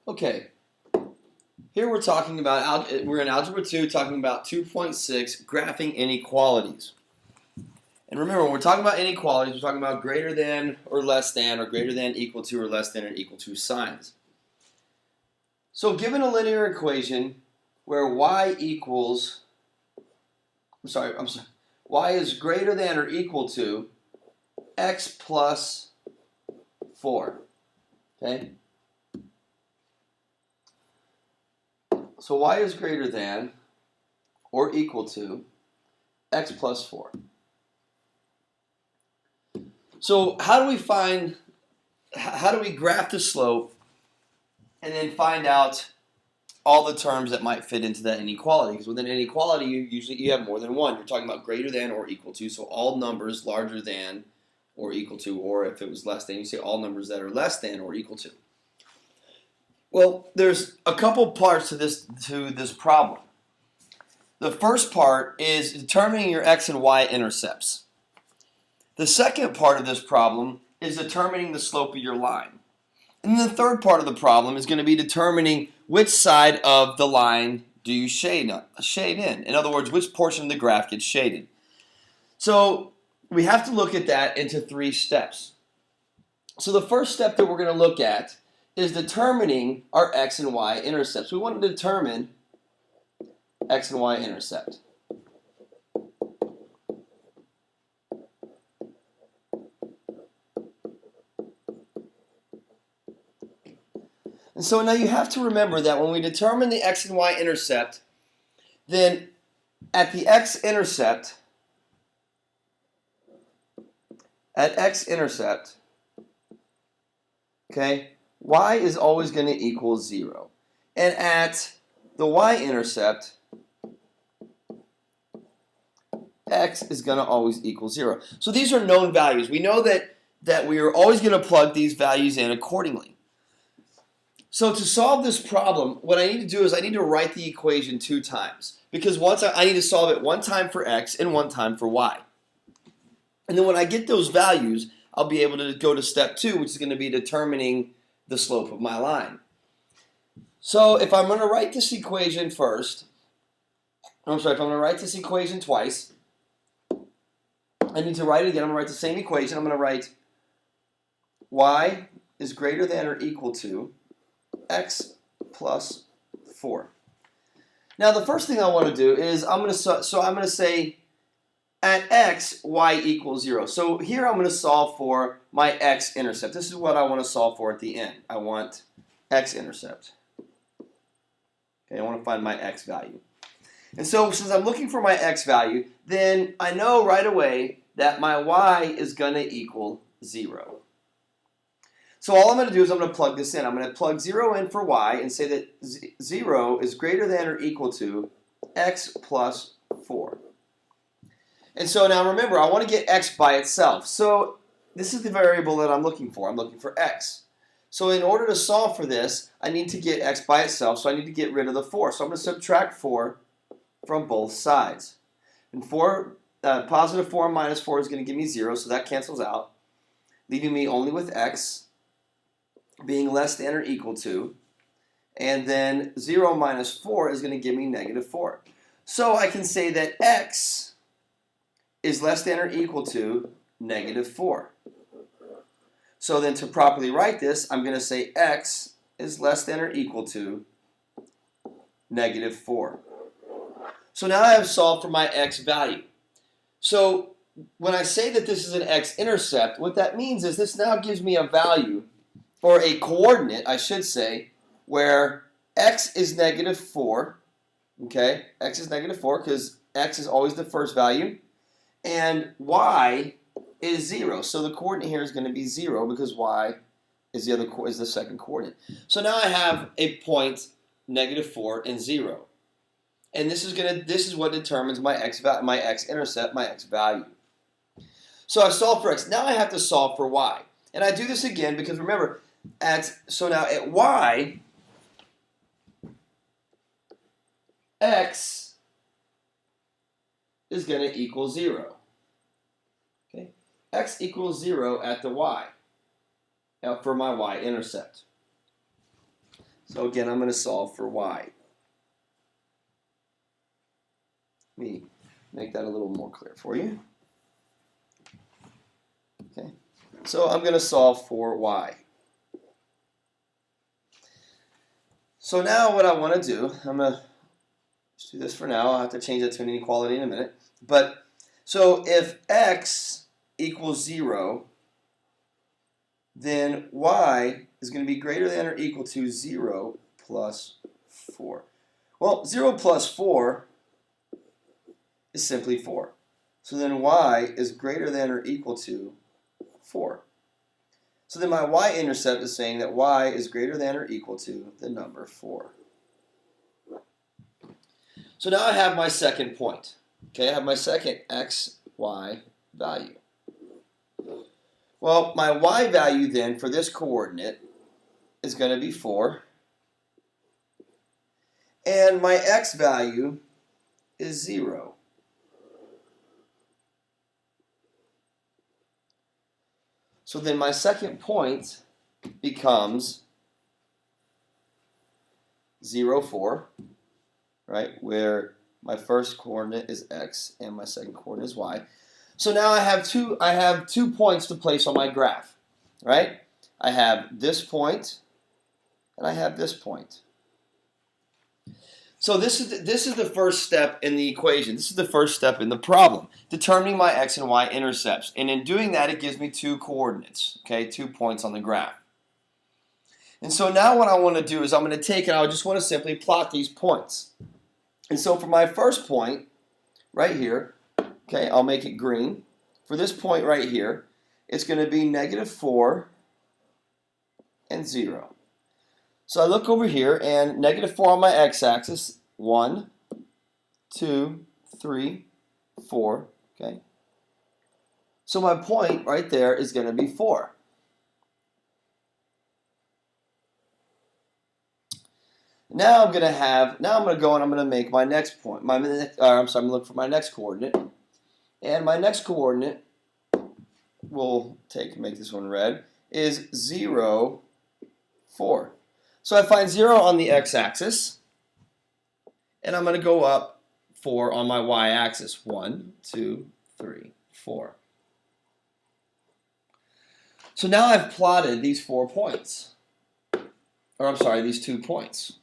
Okay, here we're talking about, we're in Algebra 2 talking about 2.6 graphing inequalities. And remember, when we're talking about inequalities, we're talking about greater than or less than or greater than equal to or less than or equal to signs. So given a linear equation where y is greater than or equal to x plus 4, okay? So y is greater than or equal to x plus 4. So how do we graph the slope and then find out all the terms that might fit into that inequality? Because with an inequality, you have more than one. You're talking about greater than or equal to, so all numbers larger than or equal to, or if it was less than, you say all numbers that are less than or equal to. Well, there's a couple parts to this problem. The first part is determining your x and y intercepts. The second part of this problem is determining the slope of your line. And the third part of the problem is going to be determining which side of the line do you shade in. In other words, which portion of the graph gets shaded. So we have to look at that into 3 steps. So the first step that we're going to look at is determining our x and y intercepts. We want to determine x and y intercept. And so now you have to remember that when we determine the x and y intercept, then at the x-intercept, okay, y is always going to equal 0. And at the y-intercept, x is going to always equal 0. So these are known values. We know that we are always going to plug these values in accordingly. So to solve this problem, what I need to do is I need to write the equation 2 times. Because I need to solve it 1 time for x and 1 time for y. And then when I get those values, I'll be able to go to step 2, which is going to be determining the slope of my line. So if I'm going to write this equation first, if I'm going to write this equation twice, I need to write it again. I'm going to write the same equation. I'm going to write y is greater than or equal to x plus 4. Now the first thing I want to do is I'm going to say at x, y equals 0. So here I'm going to solve for my x-intercept. This is what I want to solve for at the end. I want x-intercept. Okay, I want to find my x value. And so since I'm looking for my x value, then I know right away that my y is going to equal 0. So all I'm going to do is I'm going to plug this in. I'm going to plug 0 in for y and say that 0 is greater than or equal to x plus 4. And so now remember, I want to get x by itself. So this is the variable that I'm looking for. I'm looking for x. So in order to solve for this, I need to get x by itself, so I need to get rid of the 4. So I'm going to subtract 4 from both sides. And positive 4 minus 4 is going to give me 0, so that cancels out, leaving me only with x being less than or equal to, and then 0 minus 4 is going to give me negative 4. So I can say that x is less than or equal to negative 4. So then to properly write this, I'm going to say x is less than or equal to negative 4. So now I have solved for my x value. So when I say that this is an x-intercept, what that means is this now gives me a value, or a coordinate, I should say, where x is negative 4, okay? X is negative 4 because x is always the first value, and y is 0. So the coordinate here is going to be 0 because y is the second coordinate. So now I have a point, negative 4 and 0. And this is what determines my x-intercept, my x value. So I've solved for x. Now I have to solve for y. And I do this again because remember, so now at y, x is going to equal 0. Okay, x equals 0 at the y for my y-intercept. So again, I'm going to solve for y. Let me make that a little more clear for you. Okay, so I'm going to solve for y. So now what I want to do, I'm going to just do this for now. I'll have to change that to an inequality in a minute. But so if x equals 0, then y is going to be greater than or equal to 0 plus 4. Well, 0 plus 4 is simply 4. So then y is greater than or equal to 4. So then my y-intercept is saying that y is greater than or equal to the number 4. So now I have my second point. Okay, I have my second x, y value. Well, my y value then for this coordinate is going to be 4. And my x value is 0. So then my second point becomes 0, 4, right? Where my first coordinate is x and my second coordinate is y. So now I have two points to place on my graph, right? I have this point and I have this point. So this is the first step in the equation. This is the first step in the problem, determining my x and y intercepts. And in doing that, it gives me two coordinates, okay, 2 points on the graph. And so now what I want to do is I'm going to take and I just want to simply plot these points. And so for my first point right here, okay, I'll make it green. For this point right here, it's going to be -4 and 0. So I look over here and -4 on my x-axis, 1, 2, 3, 4, okay? So my point right there is going to be 4. Now I'm going to go and I'm going to make my next point. I'm going to look for my next coordinate. And my next coordinate, we'll make this one red, is 0, 4. So I find 0 on the x-axis, and I'm going to go up 4 on my y-axis. 1, 2, 3, 4. So now I've plotted these 4 points. Or I'm sorry, these 2 points.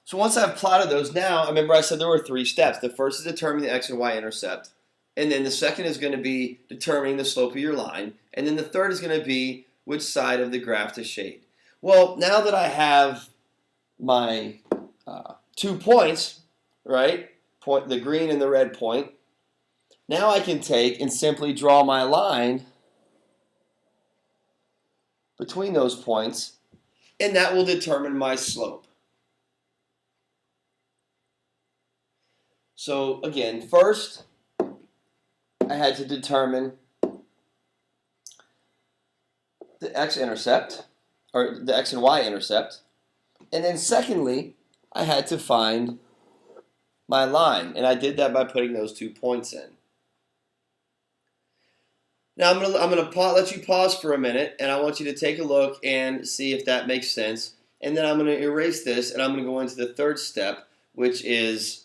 So once I've plotted those, now, remember I said there were 3 steps. The first is determining the x and y intercept. And then the second is going to be determining the slope of your line. And then the third is going to be which side of the graph to shade. Well, now that I have my 2 points, right, the green and the red point, now I can take and simply draw my line between those points, and that will determine my slope. So again, first, I had to determine the x-intercept, or the x and y-intercept. And then secondly, I had to find my line. And I did that by putting those 2 points in. Now I'm gonna let you pause for a minute, and I want you to take a look and see if that makes sense. And then I'm going to erase this, and I'm going to go into the third step, which is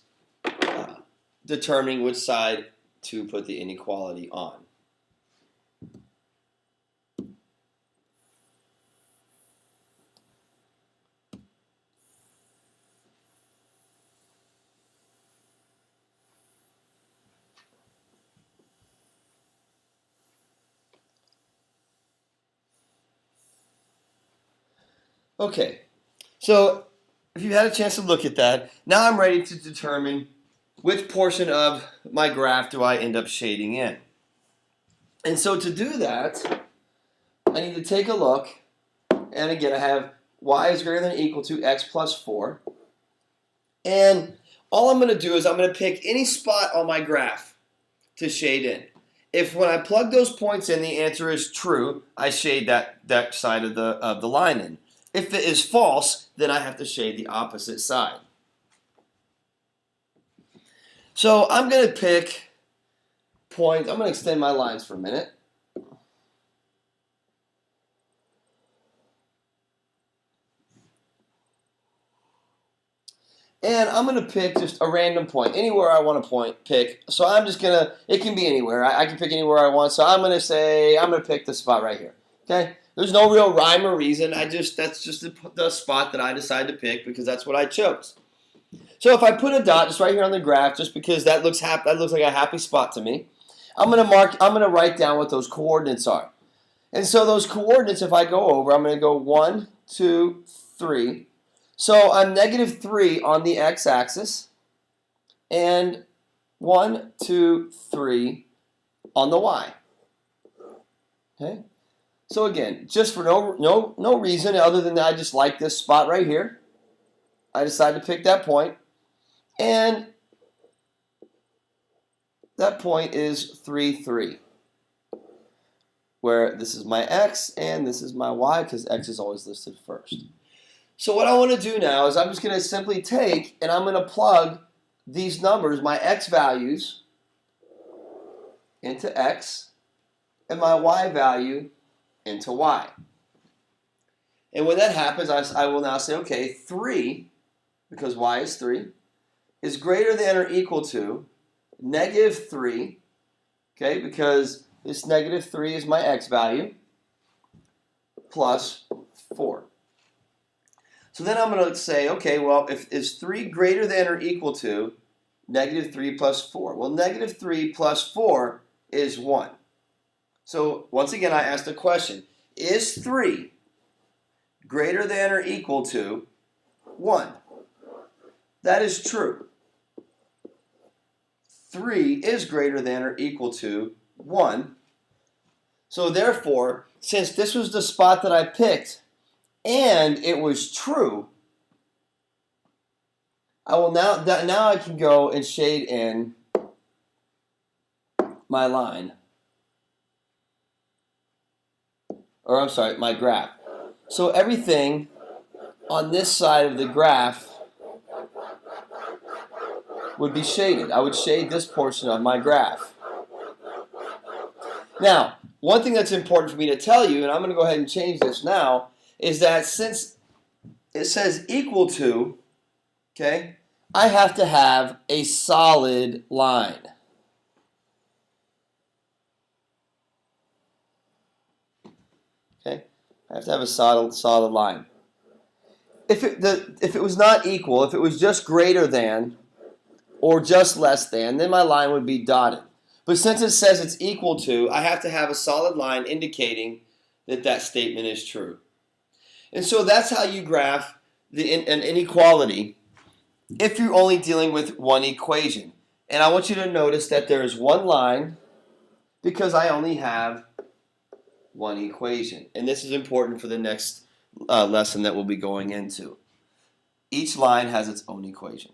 determining which side to put the inequality on. Okay, so if you had a chance to look at that, now I'm ready to determine which portion of my graph do I end up shading in. And so to do that, I need to take a look, and again I have y is greater than or equal to x plus 4. And all I'm going to do is I'm going to pick any spot on my graph to shade in. If when I plug those points in, the answer is true, I shade that side of the line in. If it is false, then I have to shade the opposite side. So I'm going to pick points. I'm going to extend my lines for a minute. And I'm going to pick just a random point, anywhere I want to pick. So I'm just going to, it can be anywhere. I can pick anywhere I want. So I'm going to say, I'm going to pick the spot right here. Okay? There's no real rhyme or reason. That's just the spot that I decided to pick because that's what I chose. So if I put a dot just right here on the graph, just because that looks like a happy spot to me, I'm going to write down what those coordinates are. And so those coordinates, if I go over, I'm going to go 1, 2, 3. So I'm -3 on the x-axis and 1, 2, 3 on the y. Okay. So again, just for no reason other than that I just like this spot right here. I decided to pick that point, and that point is 3, 3. Where this is my x and this is my y because x is always listed first. So what I want to do now is I'm just going to simply take and I'm going to plug these numbers, my x values, into x and my y value into y. And when that happens, I will now say, okay, 3, because y is 3, is greater than or equal to -3, okay, because this -3 is my x value, plus 4. So then I'm going to say, okay, well, is 3 greater than or equal to -3 plus 4? Well, -3 plus 4 is 1. So once again, I asked the question, is 3 greater than or equal to 1? That is true. 3 is greater than or equal to 1. So therefore, since this was the spot that I picked, and it was true, I will now I can go and shade in my line, or I'm sorry, my graph. So everything on this side of the graph would be shaded. I would shade this portion of my graph. Now, one thing that's important for me to tell you, and I'm going to go ahead and change this now, is that since it says equal to, okay, I have to have a solid line. Okay, I have to have a solid line. If it was not equal, if it was just greater than or just less than, then my line would be dotted. But since it says it's equal to, I have to have a solid line indicating that that statement is true. And so that's how you graph an inequality if you're only dealing with one equation. And I want you to notice that there is one line because I only have one equation. And this is important for the next lesson that we'll be going into. Each line has its own equation.